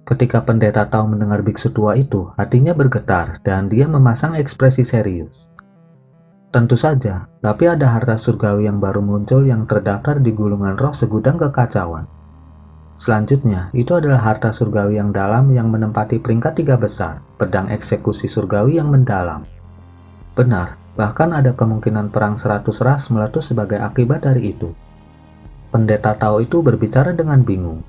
Ketika pendeta Tao mendengar biksu tua itu, hatinya bergetar dan dia memasang ekspresi serius. Tentu saja, tapi ada harta surgawi yang baru muncul yang terdaftar di gulungan roh segudang kekacauan. Selanjutnya, itu adalah harta surgawi yang dalam yang menempati peringkat 3 besar, pedang eksekusi surgawi yang mendalam. Benar, bahkan ada kemungkinan perang 100 ras meletus sebagai akibat dari itu. Pendeta Tao itu berbicara dengan bingung.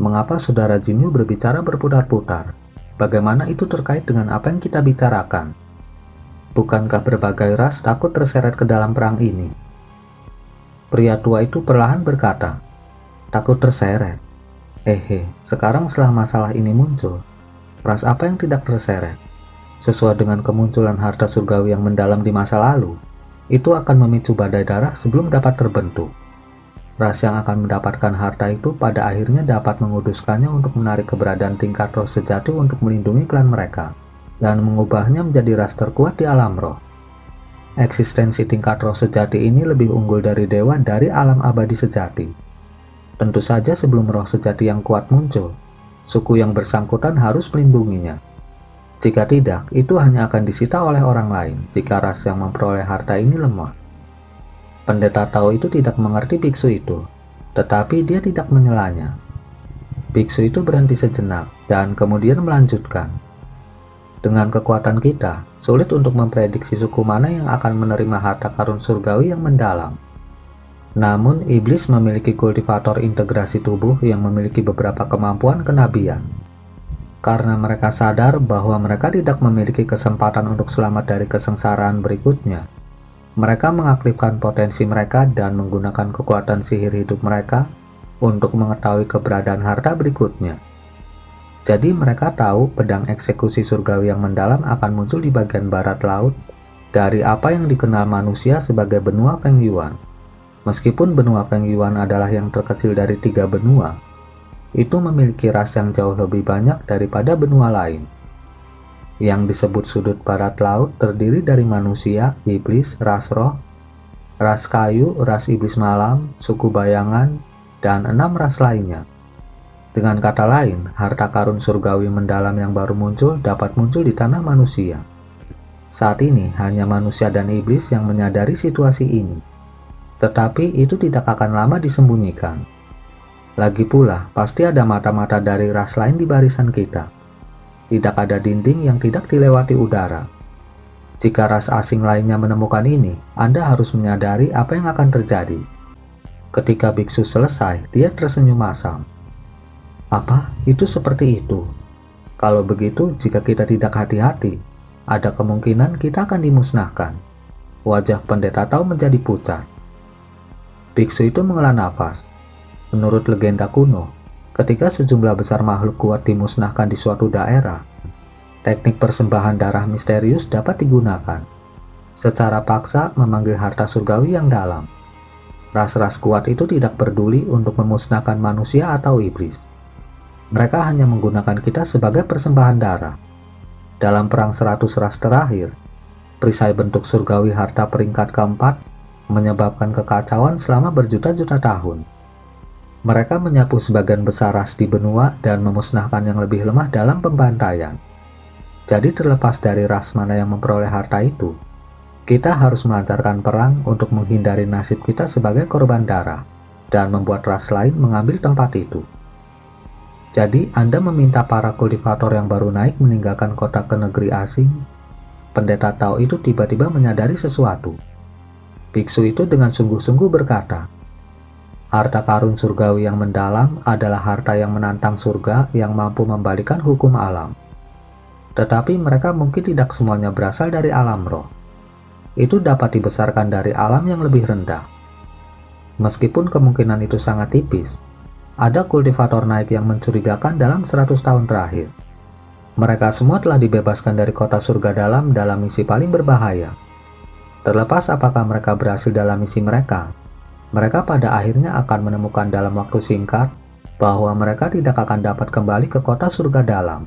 Mengapa saudara Jinyu berbicara berputar-putar? Bagaimana itu terkait dengan apa yang kita bicarakan? Bukankah berbagai ras takut terseret ke dalam perang ini? Pria tua itu perlahan berkata, takut terseret. Sekarang setelah masalah ini muncul, ras apa yang tidak terseret? Sesuai dengan kemunculan harta surgawi yang mendalam di masa lalu, itu akan memicu badai darah sebelum dapat terbentuk. Ras yang akan mendapatkan harta itu pada akhirnya dapat menguduskannya untuk menarik keberadaan tingkat roh sejati untuk melindungi klan mereka, dan mengubahnya menjadi ras terkuat di alam roh. Eksistensi tingkat roh sejati ini lebih unggul dari dewa dari alam abadi sejati. Tentu saja sebelum roh sejati yang kuat muncul, suku yang bersangkutan harus melindunginya. Jika tidak, itu hanya akan disita oleh orang lain jika ras yang memperoleh harta ini lemah. Pendeta Tao itu tidak mengerti biksu itu, tetapi dia tidak menyelanya. Biksu itu berhenti sejenak dan kemudian melanjutkan. Dengan kekuatan kita, sulit untuk memprediksi suku mana yang akan menerima harta karun surgawi yang mendalam. Namun, iblis memiliki kultivator integrasi tubuh yang memiliki beberapa kemampuan kenabian. Karena mereka sadar bahwa mereka tidak memiliki kesempatan untuk selamat dari kesengsaraan berikutnya, mereka mengaktifkan potensi mereka dan menggunakan kekuatan sihir hidup mereka untuk mengetahui keberadaan harta berikutnya. Jadi mereka tahu pedang eksekusi surgawi yang mendalam akan muncul di bagian barat laut dari apa yang dikenal manusia sebagai benua Feng Yuan. Meskipun benua Feng Yuan adalah yang terkecil dari 3 benua, itu memiliki ras yang jauh lebih banyak daripada benua lain. Yang disebut sudut barat laut terdiri dari manusia, iblis, ras roh, ras kayu, ras iblis malam, suku bayangan, dan 6 ras lainnya. Dengan kata lain, harta karun surgawi mendalam yang baru muncul dapat muncul di tanah manusia. Saat ini hanya manusia dan iblis yang menyadari situasi ini. Tetapi itu tidak akan lama disembunyikan. Lagi pula, pasti ada mata-mata dari ras lain di barisan kita. Tidak ada dinding yang tidak dilewati udara. Jika ras asing lainnya menemukan ini, Anda harus menyadari apa yang akan terjadi. Ketika biksu selesai, dia tersenyum masam. Apa? Itu seperti itu. Kalau begitu, jika kita tidak hati-hati, ada kemungkinan kita akan dimusnahkan. Wajah pendeta Tao menjadi pucat. Biksu itu menghela nafas. Menurut legenda kuno, ketika sejumlah besar makhluk kuat dimusnahkan di suatu daerah, teknik persembahan darah misterius dapat digunakan. Secara paksa memanggil harta surgawi yang dalam. Ras-ras kuat itu tidak peduli untuk memusnahkan manusia atau iblis. Mereka hanya menggunakan kita sebagai persembahan darah. Dalam perang 100 ras terakhir, perisai bentuk surgawi harta peringkat keempat menyebabkan kekacauan selama berjuta-juta tahun. Mereka menyapu sebagian besar ras di benua dan memusnahkan yang lebih lemah dalam pembantaian. Jadi terlepas dari ras mana yang memperoleh harta itu, kita harus melancarkan perang untuk menghindari nasib kita sebagai korban darah dan membuat ras lain mengambil tempat itu. Jadi Anda meminta para kultivator yang baru naik meninggalkan kota ke negeri asing. Pendeta Tao itu tiba-tiba menyadari sesuatu. Biksu itu dengan sungguh-sungguh berkata, harta karun surgawi yang mendalam adalah harta yang menantang surga yang mampu membalikan hukum alam. Tetapi mereka mungkin tidak semuanya berasal dari alam roh. Itu dapat dibesarkan dari alam yang lebih rendah. Meskipun kemungkinan itu sangat tipis, ada kultivator naik yang mencurigakan dalam 100 tahun terakhir. Mereka semua telah dibebaskan dari kota surga dalam misi paling berbahaya. Terlepas apakah mereka berhasil dalam misi mereka pada akhirnya akan menemukan dalam waktu singkat bahwa mereka tidak akan dapat kembali ke kota surga dalam.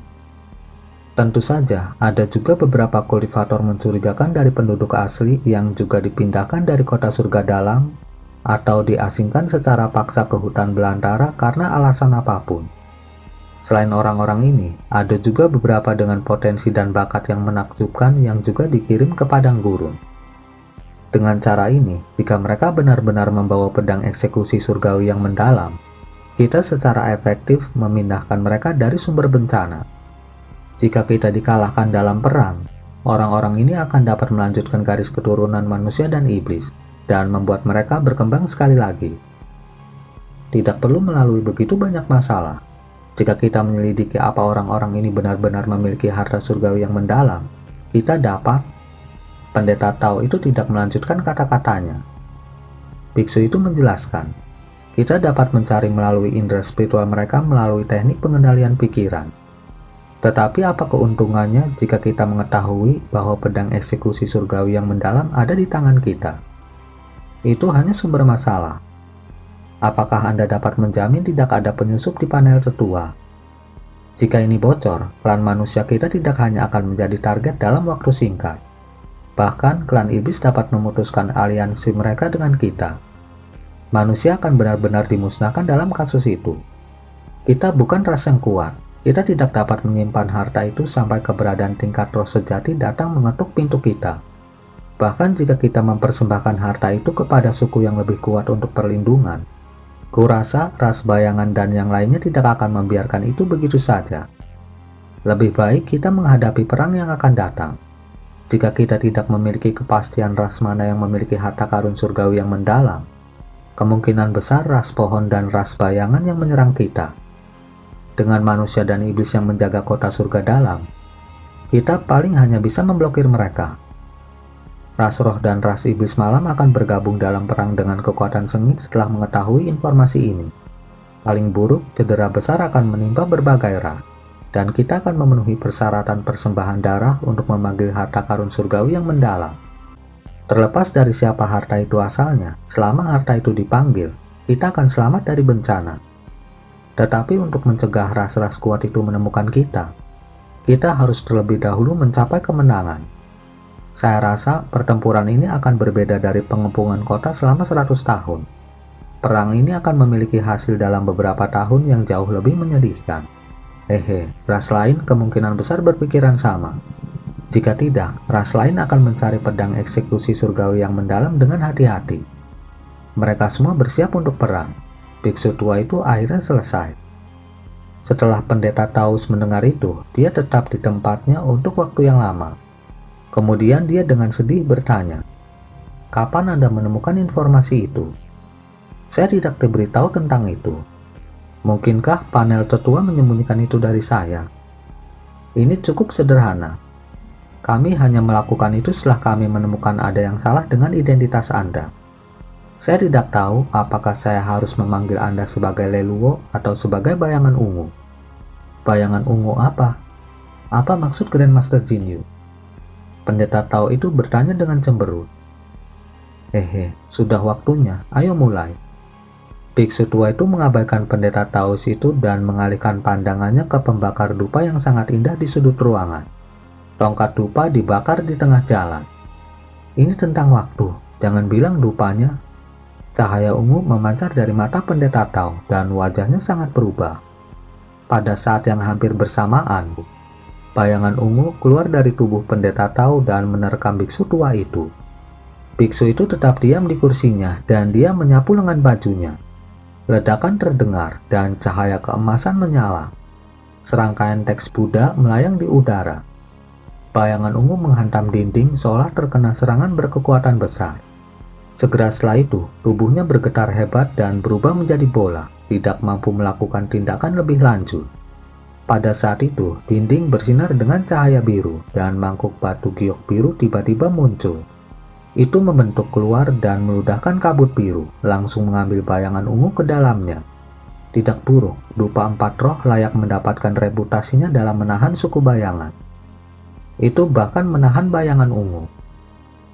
Tentu saja, ada juga beberapa kultivator mencurigakan dari penduduk asli yang juga dipindahkan dari kota surga dalam atau diasingkan secara paksa ke hutan belantara karena alasan apapun. Selain orang-orang ini, ada juga beberapa dengan potensi dan bakat yang menakjubkan yang juga dikirim ke padang gurun. Dengan cara ini, jika mereka benar-benar membawa pedang eksekusi surgawi yang mendalam, kita secara efektif memindahkan mereka dari sumber bencana. Jika kita dikalahkan dalam perang, orang-orang ini akan dapat melanjutkan garis keturunan manusia dan iblis, dan membuat mereka berkembang sekali lagi. Tidak perlu melalui begitu banyak masalah. Jika kita menyelidiki apa orang-orang ini benar-benar memiliki harta surgawi yang mendalam, kita dapat. Pendeta Tao itu tidak melanjutkan kata-katanya. Biksu itu menjelaskan, kita dapat mencari melalui indera spiritual mereka melalui teknik pengendalian pikiran. Tetapi apa keuntungannya jika kita mengetahui bahwa pedang eksekusi surgawi yang mendalam ada di tangan kita? Itu hanya sumber masalah. Apakah Anda dapat menjamin tidak ada penyusup di panel tetua? Jika ini bocor, klan manusia kita tidak hanya akan menjadi target dalam waktu singkat. Bahkan, klan iblis dapat memutuskan aliansi mereka dengan kita. Manusia akan benar-benar dimusnahkan dalam kasus itu. Kita bukan ras yang kuat. Kita tidak dapat menyimpan harta itu sampai keberadaan tingkat roh sejati datang mengetuk pintu kita. Bahkan jika kita mempersembahkan harta itu kepada suku yang lebih kuat untuk perlindungan, kurasa ras bayangan dan yang lainnya tidak akan membiarkan itu begitu saja. Lebih baik kita menghadapi perang yang akan datang. Jika kita tidak memiliki kepastian ras mana yang memiliki harta karun surgawi yang mendalam, kemungkinan besar ras pohon dan ras bayangan yang menyerang kita. Dengan manusia dan iblis yang menjaga kota surga dalam, kita paling hanya bisa memblokir mereka. Ras roh dan ras iblis malam akan bergabung dalam perang dengan kekuatan sengit setelah mengetahui informasi ini. Paling buruk, cedera besar akan menimpa berbagai ras. Dan kita akan memenuhi persyaratan persembahan darah untuk memanggil harta karun surgawi yang mendalam. Terlepas dari siapa harta itu asalnya, selama harta itu dipanggil, kita akan selamat dari bencana. Tetapi untuk mencegah ras-ras kuat itu menemukan kita harus terlebih dahulu mencapai kemenangan. Saya rasa pertempuran ini akan berbeda dari pengepungan kota selama 100 tahun. Perang ini akan memiliki hasil dalam beberapa tahun yang jauh lebih menyedihkan. Ras lain kemungkinan besar berpikiran sama. Jika tidak, ras lain akan mencari pedang eksekusi surgawi yang mendalam dengan hati-hati. Mereka semua bersiap untuk perang. Biksu tua itu akhirnya selesai. Setelah pendeta Taus mendengar itu, dia tetap di tempatnya untuk waktu yang lama. Kemudian dia dengan sedih bertanya, "Kapan Anda menemukan informasi itu?" "Saya tidak diberitahu tentang itu." "Mungkinkah panel tetua menyembunyikan itu dari saya?" "Ini cukup sederhana. Kami hanya melakukan itu setelah kami menemukan ada yang salah dengan identitas Anda. Saya tidak tahu apakah saya harus memanggil Anda sebagai leluwo atau sebagai bayangan ungu." "Bayangan ungu apa? Apa maksud Grandmaster Jinyu?" Pendeta Tao itu bertanya dengan cemberut. Sudah waktunya, ayo mulai." Biksu tua itu mengabaikan pendeta Taos itu dan mengalihkan pandangannya ke pembakar dupa yang sangat indah di sudut ruangan. Tongkat dupa dibakar di tengah jalan. "Ini tentang waktu, jangan bilang dupanya." Cahaya ungu memancar dari mata pendeta Tao dan wajahnya sangat berubah. Pada saat yang hampir bersamaan, bayangan ungu keluar dari tubuh pendeta Tao dan menerkam biksu tua itu. Biksu itu tetap diam di kursinya dan dia menyapu lengan bajunya. Ledakan terdengar dan cahaya keemasan menyala. Serangkaian teks Buddha melayang di udara. Bayangan ungu menghantam dinding seolah terkena serangan berkekuatan besar. Segera setelah itu, tubuhnya bergetar hebat dan berubah menjadi bola, tidak mampu melakukan tindakan lebih lanjut. Pada saat itu, dinding bersinar dengan cahaya biru dan mangkuk batu giok biru tiba-tiba muncul. Itu membentuk keluar dan meludahkan kabut biru, langsung mengambil bayangan ungu ke dalamnya. Tidak buruk, dupa empat roh layak mendapatkan reputasinya dalam menahan suku bayangan. Itu bahkan menahan bayangan ungu.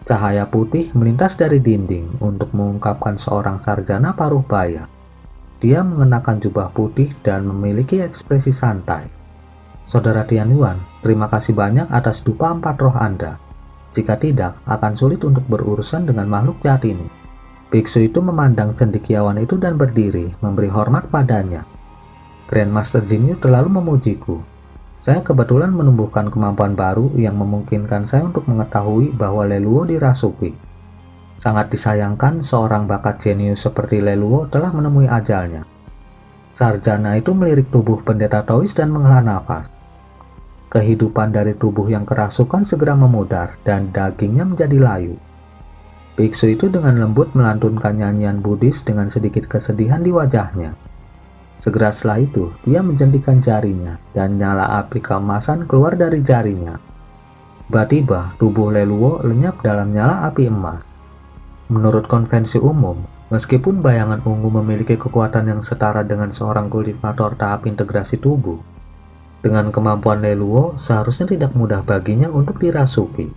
Cahaya putih melintas dari dinding untuk mengungkapkan seorang sarjana paruh baya. Dia mengenakan jubah putih dan memiliki ekspresi santai. "Saudara Tianyuan, terima kasih banyak atas dupa empat roh Anda. Jika tidak, akan sulit untuk berurusan dengan makhluk jahat ini." Biksu itu memandang cendekiawan itu dan berdiri, memberi hormat padanya. Grandmaster Jinyu terlalu memujiku. Saya kebetulan menumbuhkan kemampuan baru yang memungkinkan saya untuk mengetahui bahwa Leluo dirasuki. Sangat disayangkan seorang bakat jenius seperti Leluo telah menemui ajalnya. Sarjana itu melirik tubuh pendeta Taois dan menghela nafas. Kehidupan dari tubuh yang kerasukan segera memudar dan dagingnya menjadi layu. Biksu itu dengan lembut melantunkan nyanyian Buddhis dengan sedikit kesedihan di wajahnya. Segera setelah itu, dia menjentikan jarinya dan nyala api keemasan keluar dari jarinya. Tiba-tiba, tubuh Leluo lenyap dalam nyala api emas. Menurut konvensi umum, meskipun bayangan ungu memiliki kekuatan yang setara dengan seorang kultivator tahap integrasi tubuh, dengan kemampuan Leluo seharusnya tidak mudah baginya untuk dirasuki.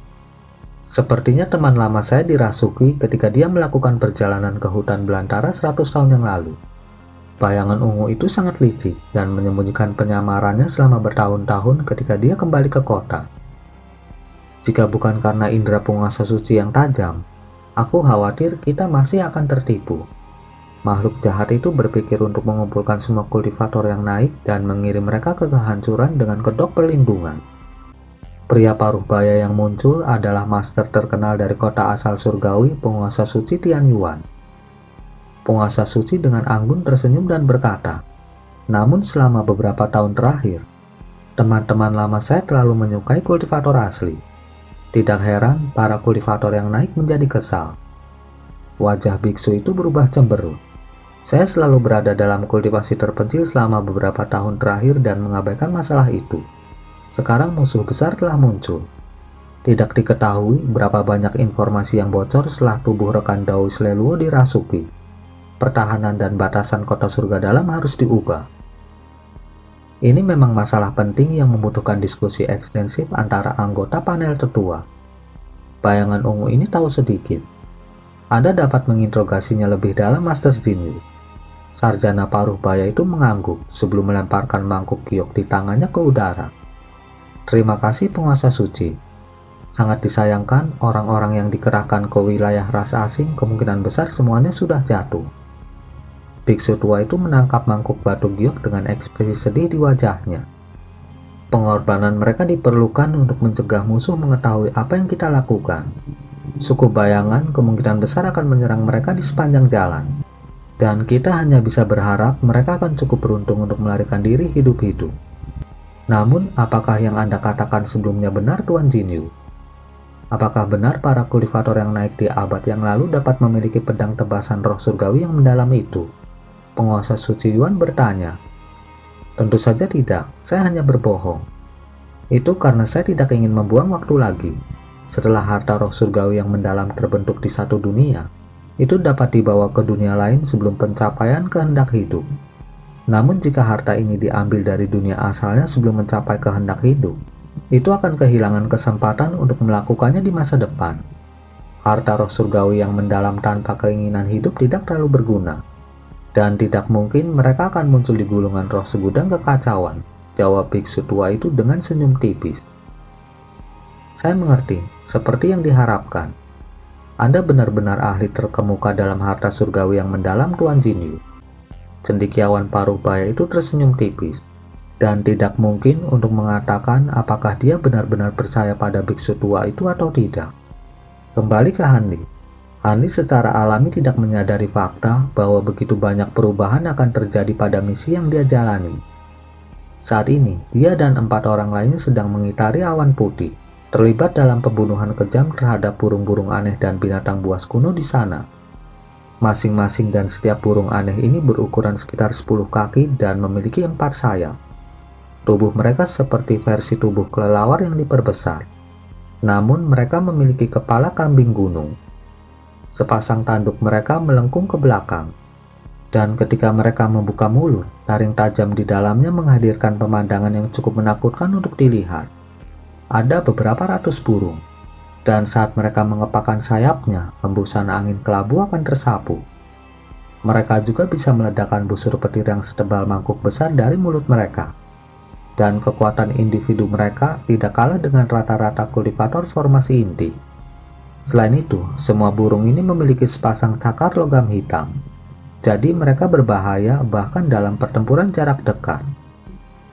Sepertinya teman lama saya dirasuki ketika dia melakukan perjalanan ke hutan belantara 100 tahun yang lalu. Bayangan ungu itu sangat licik dan menyembunyikan penyamarannya selama bertahun-tahun ketika dia kembali ke kota. Jika bukan karena indera penguasa suci yang tajam, aku khawatir kita masih akan tertipu. Makhluk jahat itu berpikir untuk mengumpulkan semua kultivator yang naik dan mengirim mereka ke kehancuran dengan kedok perlindungan. Pria paruh baya yang muncul adalah master terkenal dari kota asal surgawi, penguasa suci Tian Yuan. Penguasa suci dengan anggun tersenyum dan berkata, "Namun selama beberapa tahun terakhir, teman-teman lama saya terlalu menyukai kultivator asli. Tidak heran para kultivator yang naik menjadi kesal." Wajah biksu itu berubah cemberut. "Saya selalu berada dalam kultivasi terpencil selama beberapa tahun terakhir dan mengabaikan masalah itu. Sekarang musuh besar telah muncul. Tidak diketahui berapa banyak informasi yang bocor setelah tubuh rekan Daois Leluo dirasuki. Pertahanan dan batasan kota surga dalam harus diubah." Ini memang masalah penting yang membutuhkan diskusi ekstensif antara anggota panel tetua. Bayangan ungu ini tahu sedikit. Anda dapat menginterogasinya lebih dalam, Master Jinyu. Sarjana paruh baya itu mengangguk sebelum melemparkan mangkuk giok di tangannya ke udara. "Terima kasih, penguasa suci. Sangat disayangkan orang-orang yang dikerahkan ke wilayah ras asing kemungkinan besar semuanya sudah jatuh." Biksu tua itu menangkap mangkuk batu giok dengan ekspresi sedih di wajahnya. "Pengorbanan mereka diperlukan untuk mencegah musuh mengetahui apa yang kita lakukan. Suku bayangan kemungkinan besar akan menyerang mereka di sepanjang jalan. Dan kita hanya bisa berharap mereka akan cukup beruntung untuk melarikan diri hidup-hidup. Namun, apakah yang Anda katakan sebelumnya benar, Tuan Jinyu? Apakah benar para kultivator yang naik di abad yang lalu dapat memiliki pedang tebasan roh surgawi yang mendalam itu?" Penguasa suci Yuan bertanya. "Tentu saja tidak, saya hanya berbohong. Itu karena saya tidak ingin membuang waktu lagi. Setelah harta roh surgawi yang mendalam terbentuk di satu dunia, itu dapat dibawa ke dunia lain sebelum pencapaian kehendak hidup. Namun jika harta ini diambil dari dunia asalnya sebelum mencapai kehendak hidup, itu akan kehilangan kesempatan untuk melakukannya di masa depan. Harta roh surgawi yang mendalam tanpa keinginan hidup tidak terlalu berguna. Dan tidak mungkin mereka akan muncul di gulungan roh segudang kekacauan," jawab biksu tua itu dengan senyum tipis. "Saya mengerti, seperti yang diharapkan. Anda benar-benar ahli terkemuka dalam harta surgawi yang mendalam, Tuan Jinyu." Cendekiawan paruh baya itu tersenyum tipis, dan tidak mungkin untuk mengatakan apakah dia benar-benar percaya pada biksu tua itu atau tidak. Kembali ke Hanli. Hanli secara alami tidak menyadari fakta bahwa begitu banyak perubahan akan terjadi pada misi yang dia jalani. Saat ini, dia dan 4 orang lainnya sedang mengitari awan putih, terlibat dalam pembunuhan kejam terhadap burung-burung aneh dan binatang buas kuno di sana. Masing-masing dan setiap burung aneh ini berukuran sekitar 10 kaki dan memiliki 4 sayap. Tubuh mereka seperti versi tubuh kelelawar yang diperbesar. Namun mereka memiliki kepala kambing gunung. Sepasang tanduk mereka melengkung ke belakang. Dan ketika mereka membuka mulut, taring tajam di dalamnya menghadirkan pemandangan yang cukup menakutkan untuk dilihat. Ada beberapa ratus burung. Dan saat mereka mengepakkan sayapnya, hembusan angin kelabu akan tersapu. Mereka juga bisa meledakkan busur petir yang setebal mangkuk besar dari mulut mereka. Dan kekuatan individu mereka tidak kalah dengan rata-rata kultivator formasi inti. Selain itu, semua burung ini memiliki sepasang cakar logam hitam. Jadi mereka berbahaya bahkan dalam pertempuran jarak dekat.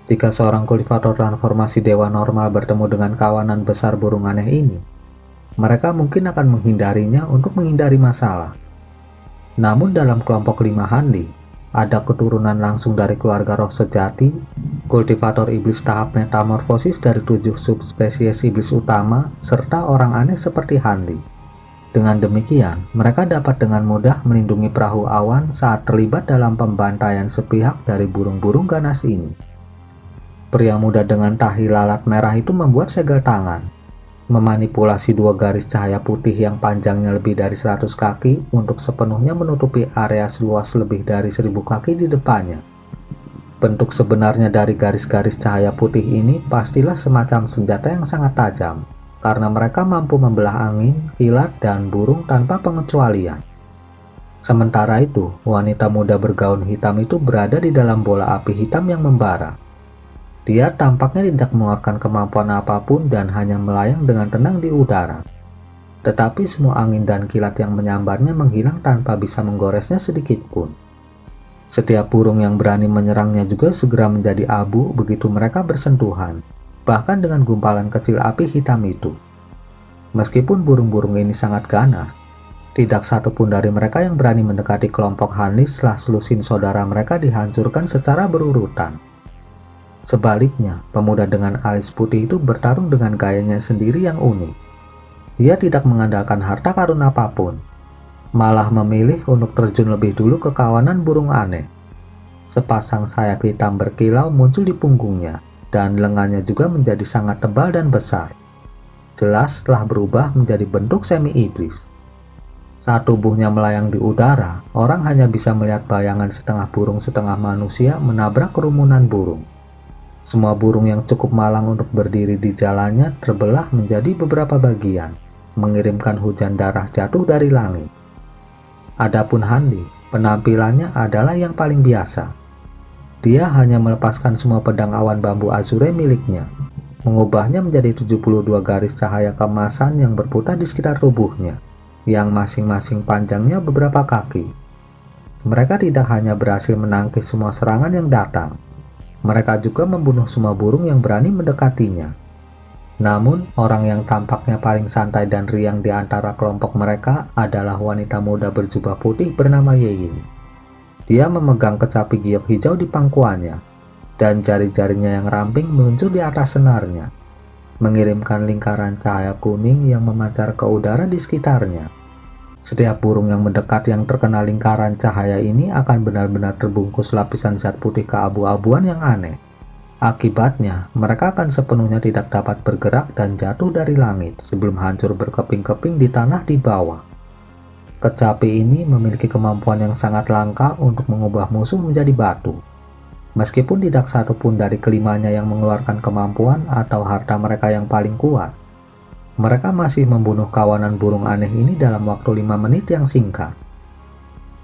Jika seorang kultivator transformasi dewa normal bertemu dengan kawanan besar burung aneh ini, mereka mungkin akan menghindarinya untuk menghindari masalah. Namun dalam kelompok 5 Handi, ada keturunan langsung dari keluarga roh sejati, kultivator iblis tahap metamorfosis dari 7 subspesies iblis utama, serta orang aneh seperti Handi. Dengan demikian, mereka dapat dengan mudah melindungi perahu awan saat terlibat dalam pembantaian sepihak dari burung-burung ganas ini. Pria muda dengan tahi lalat merah itu membuat segel tangan, memanipulasi 2 garis cahaya putih yang panjangnya lebih dari 100 kaki untuk sepenuhnya menutupi area seluas lebih dari 1000 kaki di depannya. Bentuk sebenarnya dari garis-garis cahaya putih ini pastilah semacam senjata yang sangat tajam, karena mereka mampu membelah angin, kilat, dan burung tanpa pengecualian. Sementara itu, wanita muda bergaun hitam itu berada di dalam bola api hitam yang membara. Dia tampaknya tidak mengeluarkan kemampuan apapun dan hanya melayang dengan tenang di udara. Tetapi semua angin dan kilat yang menyambarnya menghilang tanpa bisa menggoresnya sedikit pun. Setiap burung yang berani menyerangnya juga segera menjadi abu begitu mereka bersentuhan, bahkan dengan gumpalan kecil api hitam itu. Meskipun burung-burung ini sangat ganas, tidak satu pun dari mereka yang berani mendekati kelompok Handi setelah selusin saudara mereka dihancurkan secara berurutan. Sebaliknya, pemuda dengan alis putih itu bertarung dengan gayanya sendiri yang unik. Dia tidak mengandalkan harta karun apapun, malah memilih untuk terjun lebih dulu ke kawanan burung aneh. Sepasang sayap hitam berkilau muncul di punggungnya, dan lengannya juga menjadi sangat tebal dan besar. Jelas telah berubah menjadi bentuk semi-iblis. Saat tubuhnya melayang di udara, orang hanya bisa melihat bayangan setengah burung setengah manusia menabrak kerumunan burung. Semua burung yang cukup malang untuk berdiri di jalannya terbelah menjadi beberapa bagian, mengirimkan hujan darah jatuh dari langit. Adapun Handi, penampilannya adalah yang paling biasa. Dia hanya melepaskan semua pedang awan bambu azure miliknya, mengubahnya menjadi 72 garis cahaya kemasan yang berputar di sekitar tubuhnya, yang masing-masing panjangnya beberapa kaki. Mereka tidak hanya berhasil menangkis semua serangan yang datang, mereka juga membunuh semua burung yang berani mendekatinya. Namun, orang yang tampaknya paling santai dan riang di antara kelompok mereka adalah wanita muda berjubah putih bernama Yeying. Dia memegang kecapi giok hijau di pangkuannya, dan jari-jarinya yang ramping meluncur di atas senarnya, mengirimkan lingkaran cahaya kuning yang memancar ke udara di sekitarnya. Setiap burung yang mendekat yang terkena lingkaran cahaya ini akan benar-benar terbungkus lapisan zat putih keabu-abuan yang aneh. Akibatnya, mereka akan sepenuhnya tidak dapat bergerak dan jatuh dari langit sebelum hancur berkeping-keping di tanah di bawah. Kecapi ini memiliki kemampuan yang sangat langka untuk mengubah musuh menjadi batu. Meskipun tidak satu pun dari kelimanya yang mengeluarkan kemampuan atau harta mereka yang paling kuat, mereka masih membunuh kawanan burung aneh ini dalam waktu 5 menit yang singkat.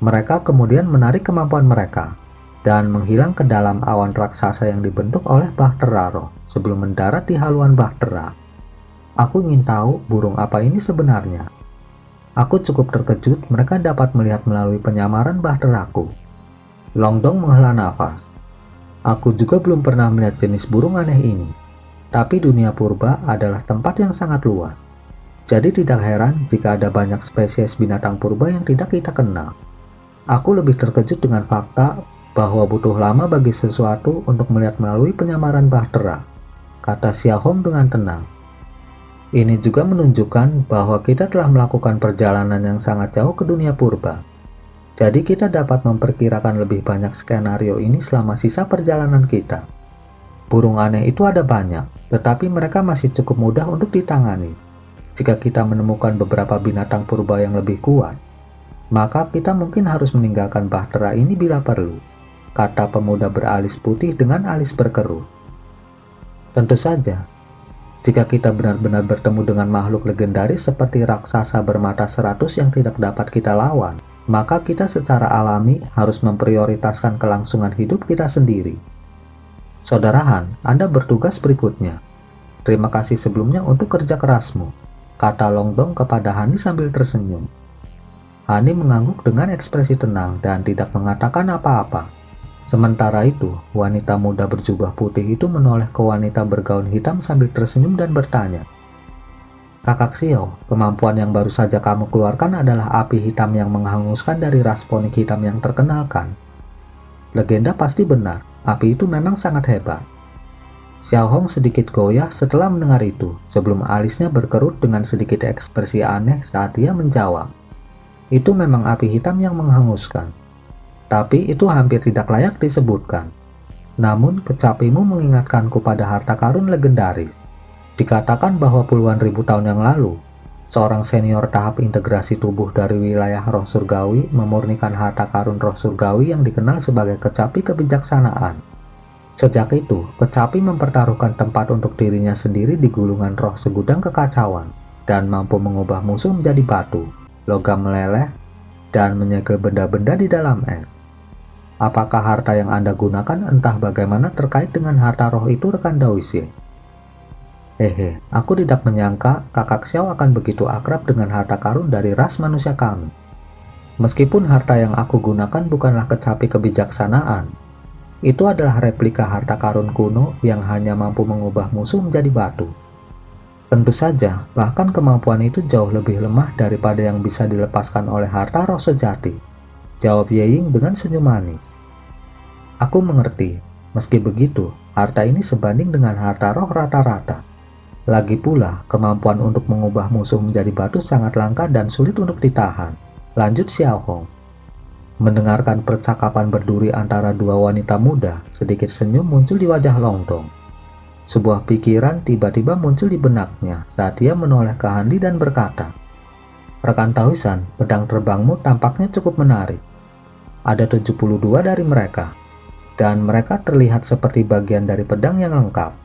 Mereka kemudian menarik kemampuan mereka dan menghilang ke dalam awan raksasa yang dibentuk oleh Bahtera Roh sebelum mendarat di haluan Bahtera. Aku ingin tahu burung apa ini sebenarnya. Aku cukup terkejut mereka dapat melihat melalui penyamaran Bahteraku. Longdong menghela nafas. Aku juga belum pernah melihat jenis burung aneh ini. Tapi dunia purba adalah tempat yang sangat luas. Jadi tidak heran jika ada banyak spesies binatang purba yang tidak kita kenal. Aku lebih terkejut dengan fakta bahwa butuh lama bagi sesuatu untuk melihat melalui penyamaran Bahtera, kata Xiaohong dengan tenang. Ini juga menunjukkan bahwa kita telah melakukan perjalanan yang sangat jauh ke dunia purba. Jadi kita dapat memperkirakan lebih banyak skenario ini selama sisa perjalanan kita. Burung aneh itu ada banyak, tetapi mereka masih cukup mudah untuk ditangani. Jika kita menemukan beberapa binatang purba yang lebih kuat, maka kita mungkin harus meninggalkan Bahtera ini bila perlu, kata pemuda beralis putih dengan alis berkerut. Tentu saja, jika kita benar-benar bertemu dengan makhluk legendaris seperti raksasa bermata 100 yang tidak dapat kita lawan, maka kita secara alami harus memprioritaskan kelangsungan hidup kita sendiri. Saudara Han, Anda bertugas berikutnya. Terima kasih sebelumnya untuk kerja kerasmu, kata Longdong kepada Hani sambil tersenyum. Hani mengangguk dengan ekspresi tenang dan tidak mengatakan apa-apa. Sementara itu, wanita muda berjubah putih itu menoleh ke wanita bergaun hitam sambil tersenyum dan bertanya, "Kakak Xiao, kemampuan yang baru saja kamu keluarkan adalah api hitam yang menghanguskan dari ras ponik hitam yang terkenal kan? Legenda pasti benar, api itu memang sangat hebat." Xiao Hong sedikit goyah setelah mendengar itu, sebelum alisnya berkerut dengan sedikit ekspresi aneh saat dia menjawab, "Itu memang api hitam yang menghanguskan. Tapi itu hampir tidak layak disebutkan. Namun, kecapimu mengingatkanku pada harta karun legendaris. Dikatakan bahwa puluhan ribu tahun yang lalu, seorang senior tahap integrasi tubuh dari wilayah roh surgawi memurnikan harta karun roh surgawi yang dikenal sebagai kecapi kebijaksanaan. Sejak itu, kecapi mempertaruhkan tempat untuk dirinya sendiri di gulungan roh segudang kekacauan dan mampu mengubah musuh menjadi batu, logam meleleh, dan menyegel benda-benda di dalam es. Apakah harta yang Anda gunakan entah bagaimana terkait dengan harta roh itu, rekan Daoisye?" "Hehe, aku tidak menyangka kakak Xiao akan begitu akrab dengan harta karun dari ras manusia kami. Meskipun harta yang aku gunakan bukanlah kecapi kebijaksanaan, itu adalah replika harta karun kuno yang hanya mampu mengubah musuh menjadi batu. Tentu saja, bahkan kemampuan itu jauh lebih lemah daripada yang bisa dilepaskan oleh harta roh sejati," jawab Ye Ying dengan senyum manis. "Aku mengerti. Meski begitu, harta ini sebanding dengan harta roh rata-rata. Lagi pula, kemampuan untuk mengubah musuh menjadi batu sangat langka dan sulit untuk ditahan," lanjut Xiao Hong. Mendengarkan percakapan berduri antara dua wanita muda, sedikit senyum muncul di wajah Long Dong. Sebuah pikiran tiba-tiba muncul di benaknya saat dia menoleh ke Hanli dan berkata, "Rekan Taoisan, pedang terbangmu tampaknya cukup menarik. Ada 72 dari mereka, dan mereka terlihat seperti bagian dari pedang yang lengkap.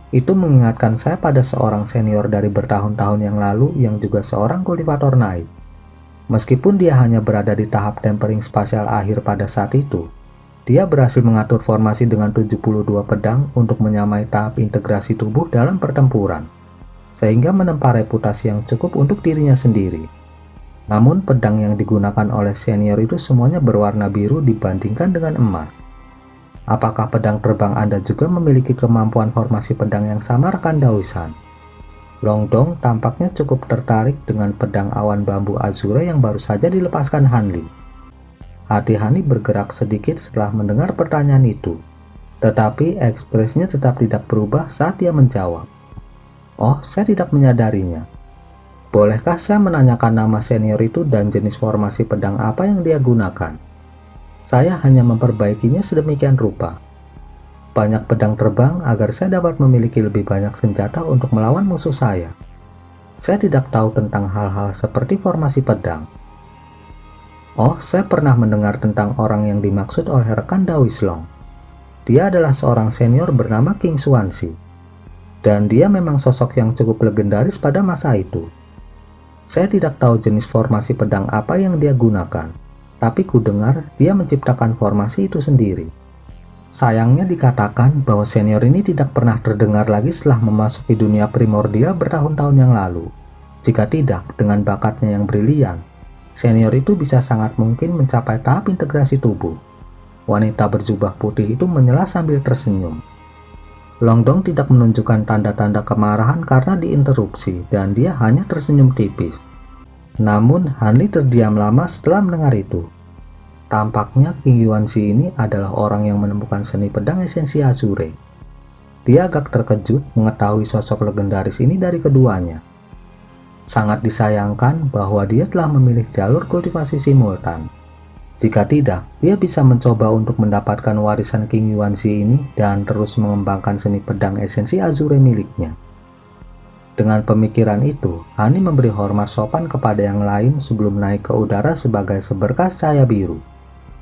Itu mengingatkan saya pada seorang senior dari bertahun-tahun yang lalu yang juga seorang kultivator naik. Meskipun dia hanya berada di tahap tempering spasial akhir pada saat itu, dia berhasil mengatur formasi dengan 72 pedang untuk menyamai tahap integrasi tubuh dalam pertempuran, sehingga menempa reputasi yang cukup untuk dirinya sendiri. Namun pedang yang digunakan oleh senior itu semuanya berwarna biru dibandingkan dengan emas. Apakah pedang terbang Anda juga memiliki kemampuan formasi pedang yang sama, rekan Daoisan?" Long Dong tampaknya cukup tertarik dengan pedang awan bambu azure yang baru saja dilepaskan Hanli. Hati Hani bergerak sedikit setelah mendengar pertanyaan itu, tetapi ekspresinya tetap tidak berubah saat dia menjawab, "Oh, saya tidak menyadarinya. Bolehkah saya menanyakan nama senior itu dan jenis formasi pedang apa yang dia gunakan? Saya hanya memperbaikinya sedemikian rupa. Banyak pedang terbang agar saya dapat memiliki lebih banyak senjata untuk melawan musuh saya. Saya tidak tahu tentang hal-hal seperti formasi pedang." "Oh, saya pernah mendengar tentang orang yang dimaksud oleh rekan Daoislong. Dia adalah seorang senior bernama King Xuanxi. Dan dia memang sosok yang cukup legendaris pada masa itu. Saya tidak tahu jenis formasi pedang apa yang dia gunakan, tapi ku dengar dia menciptakan formasi itu sendiri. Sayangnya dikatakan bahwa senior ini tidak pernah terdengar lagi setelah memasuki dunia primordial bertahun-tahun yang lalu. Jika tidak, dengan bakatnya yang brilian, senior itu bisa sangat mungkin mencapai tahap integrasi tubuh." Wanita berjubah putih itu menyela sambil tersenyum. Long Dong tidak menunjukkan tanda-tanda kemarahan karena diinterupsi, dan dia hanya tersenyum tipis. Namun, Hanli terdiam lama setelah mendengar itu. Tampaknya King Yuanxi ini adalah orang yang menemukan seni pedang esensi Azure. Dia agak terkejut mengetahui sosok legendaris ini dari keduanya. Sangat disayangkan bahwa dia telah memilih jalur kultivasi simultan. Jika tidak, dia bisa mencoba untuk mendapatkan warisan King Yuanxi ini dan terus mengembangkan seni pedang esensi Azure miliknya. Dengan pemikiran itu, Hani memberi hormat sopan kepada yang lain sebelum naik ke udara sebagai seberkas cahaya biru,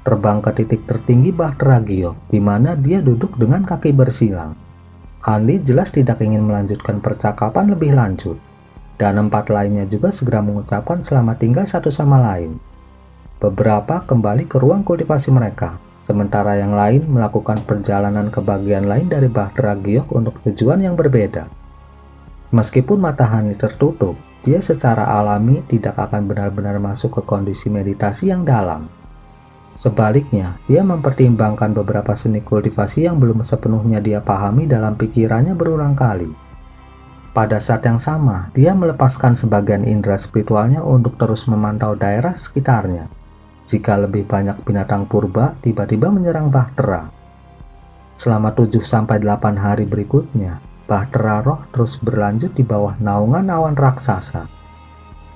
terbang ke titik tertinggi Bahtera Giok, di mana dia duduk dengan kaki bersilang. Hanli jelas tidak ingin melanjutkan percakapan lebih lanjut, dan 4 lainnya juga segera mengucapkan selamat tinggal satu sama lain. Beberapa kembali ke ruang kultivasi mereka, sementara yang lain melakukan perjalanan ke bagian lain dari Bahtera Giok untuk tujuan yang berbeda. Meskipun mata Hani tertutup, dia secara alami tidak akan benar-benar masuk ke kondisi meditasi yang dalam. Sebaliknya, dia mempertimbangkan beberapa seni kultivasi yang belum sepenuhnya dia pahami dalam pikirannya berulang kali. Pada saat yang sama, dia melepaskan sebagian indera spiritualnya untuk terus memantau daerah sekitarnya. Jika lebih banyak binatang purba tiba-tiba menyerang Bahtera. Selama 7-8 hari berikutnya, Bahtera Roh terus berlanjut di bawah naungan awan raksasa.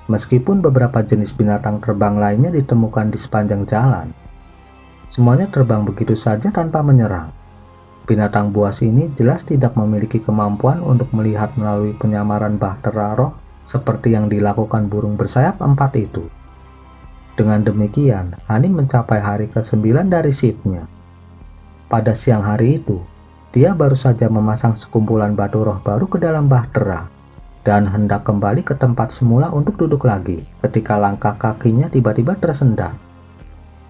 Meskipun beberapa jenis binatang terbang lainnya ditemukan di sepanjang jalan, semuanya terbang begitu saja tanpa menyerang. Binatang buas ini jelas tidak memiliki kemampuan untuk melihat melalui penyamaran Bahtera Roh seperti yang dilakukan burung bersayap 4 itu. Dengan demikian, Hani mencapai hari ke-9 dari shiftnya. Pada siang hari itu, dia baru saja memasang sekumpulan batu roh baru ke dalam Bahtera dan hendak kembali ke tempat semula untuk duduk lagi ketika langkah kakinya tiba-tiba tersendat.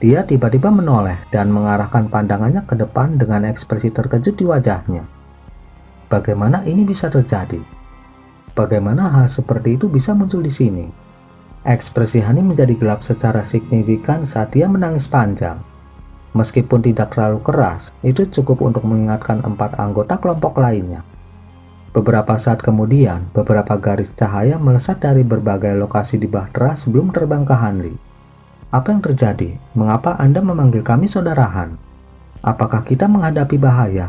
Dia tiba-tiba menoleh dan mengarahkan pandangannya ke depan dengan ekspresi terkejut di wajahnya. Bagaimana ini bisa terjadi? Bagaimana hal seperti itu bisa muncul di sini? Ekspresi Hani menjadi gelap secara signifikan saat dia menangis panjang. Meskipun tidak terlalu keras, itu cukup untuk mengingatkan 4 anggota kelompok lainnya. Beberapa saat kemudian, beberapa garis cahaya melesat dari berbagai lokasi di Bahtera sebelum terbang ke Hanli. Apa yang terjadi? Mengapa Anda memanggil kami saudara Han? Apakah kita menghadapi bahaya?